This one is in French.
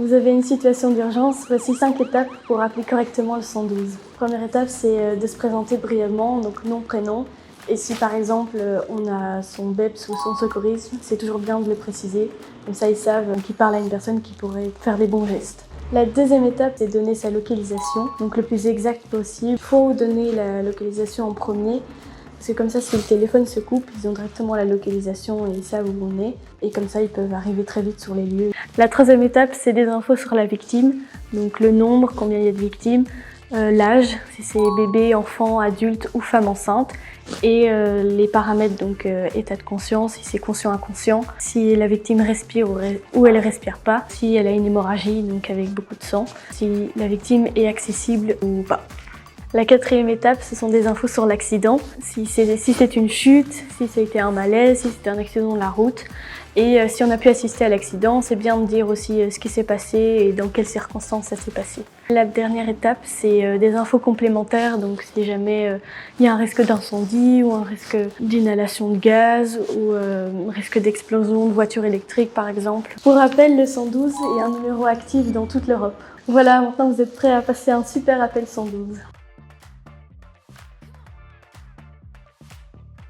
Vous avez une situation d'urgence, voici 5 étapes pour appeler correctement le 112. Première étape, c'est de se présenter brièvement, donc nom, prénom. Et si par exemple on a son BEPS ou son secourisme, c'est toujours bien de le préciser. Comme ça ils savent qu'il parle à une personne qui pourrait faire des bons gestes. La deuxième étape, c'est donner sa localisation, donc le plus exact possible. Il faut donner la localisation en premier. C'est comme ça, si le téléphone se coupe, ils ont directement la localisation et ils savent où on est. Et comme ça, ils peuvent arriver très vite sur les lieux. La troisième étape, c'est des infos sur la victime. Donc le nombre, combien il y a de victimes, l'âge, si c'est bébé, enfant, adulte ou femme enceinte. Et les paramètres, donc état de conscience, si c'est conscient, inconscient. Si la victime respire ou elle respire pas. Si elle a une hémorragie, donc avec beaucoup de sang. Si la victime est accessible ou pas. La quatrième étape, ce sont des infos sur l'accident, si c'est une chute, si c'était un malaise, si c'était un accident de la route. Et si on a pu assister à l'accident, c'est bien de dire aussi ce qui s'est passé et dans quelles circonstances ça s'est passé. La dernière étape, c'est des infos complémentaires, donc si jamais il y a un risque d'incendie ou un risque d'inhalation de gaz ou un risque d'explosion de voiture électrique par exemple. Pour rappel, le 112 est un numéro actif dans toute l'Europe. Voilà, maintenant vous êtes prêts à passer un super appel 112.